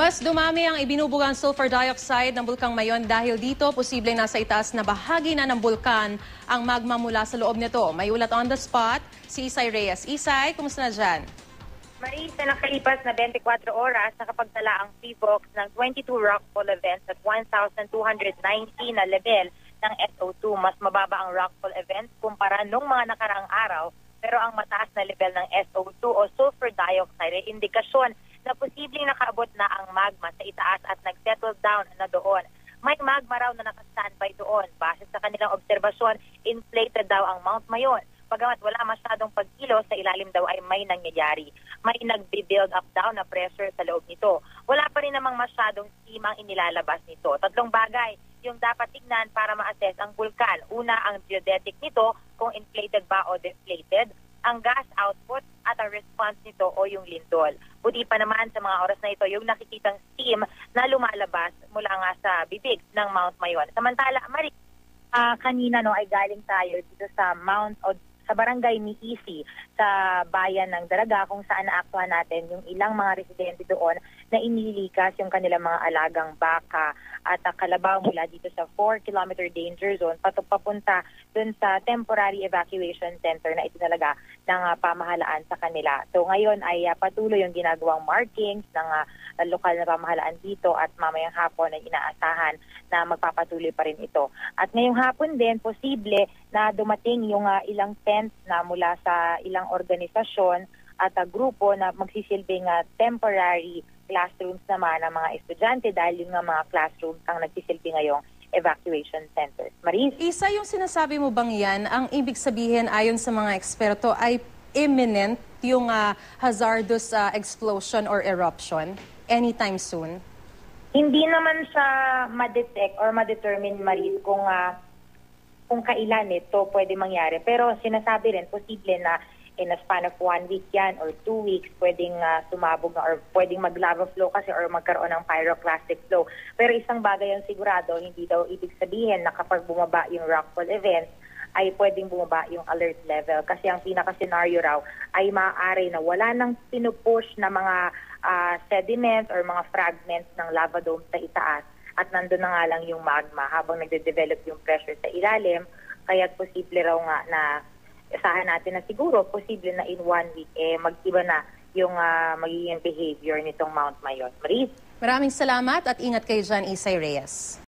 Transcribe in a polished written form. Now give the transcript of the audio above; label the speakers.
Speaker 1: Mas dumami ang ibinubugang sulfur dioxide ng Bulkang Mayon dahil dito posibleng nasa itaas na bahagi na ng bulkan ang magma mula sa loob nito. May ulat on the spot, si Isay Reyes. Isay, kumusta na dyan?
Speaker 2: Maris, na nakalipas na 24 oras, nakapagtala ang PHIVOLCS ng 22 rockfall events at 1,290 na level ng SO2. Mas mababa ang rockfall events kumpara nung mga nakaraang araw, pero ang mataas na level ng SO2 o sulfur dioxide ay indikasyon na posibleng nakaabot na ang magma sa itaas at nag-settle down na doon. May magma raw na naka-standby doon. Base sa kanilang obserbasyon, inflated daw ang Mount Mayon. Pagamat wala masyadong pagkilo, sa ilalim daw ay may nangyayari. May nagbi-build up daw na pressure sa loob nito. Wala pa rin namang masyadong steam ang inilalabas nito. Tatlong bagay yung dapat tignan para ma-assess ang bulkan. Una, ang geodetic nito, kung inflated ba o deflated, ang gas output at ang response nito o yung lindol. Buti pa naman sa mga oras na ito yung nakikitang steam na lumalabas mula nga sa bibig ng Mount Mayon. Samantala, Marie, kanina ay galing tayo dito sa sa barangay ni Isi sa bayan ng Daraga kung saan naaktuhan natin yung ilang mga residente doon na inilikas yung kanilang mga alagang baka at kalabaw mula dito sa 4-kilometer danger zone papunta dun sa temporary evacuation center na itinalaga ng pamahalaan sa kanila. So ngayon ay patuloy yung ginagawang markings ng lokal na pamahalaan dito at mamayang hapon ay inaasahan na magpapatuloy pa rin ito. At ngayong hapon din, posible na dumating yung ilang tents na mula sa ilang organisasyon at grupo na magsisilbing temporary classrooms naman ng mga estudyante dahil yung mga classrooms ang nagsisilbi ngayong evacuation centers. Maris?
Speaker 1: Isa, yung sinasabi mo bang yan, ang ibig sabihin ayon sa mga eksperto ay imminent yung hazardous explosion or eruption anytime soon?
Speaker 2: Hindi naman siya ma-detect or ma-determine, Maris, kung kailan ito pwede mangyari. Pero sinasabi rin, posible na in a span of 1 week yan or 2 weeks, pwedeng sumabog na or pwedeng mag-lava flow kasi or magkaroon ng pyroclastic flow. Pero isang bagay ang sigurado, hindi daw ibig sabihin na kapag bumaba yung rockfall events, ay pwedeng bumaba yung alert level. Kasi ang pinaka-scenario raw ay maaari na wala nang pinupush na mga sediments or mga fragments ng lava dome sa itaas at nandun na nga lang yung magma habang nagde-develop yung pressure sa ilalim. Kaya posible raw nga na isahan natin na siguro posible na in 1 week mag-iba na yung magiging behavior nitong Mount Mayon. Maris?
Speaker 1: Maraming salamat at ingat kayo dyan, Isay Reyes.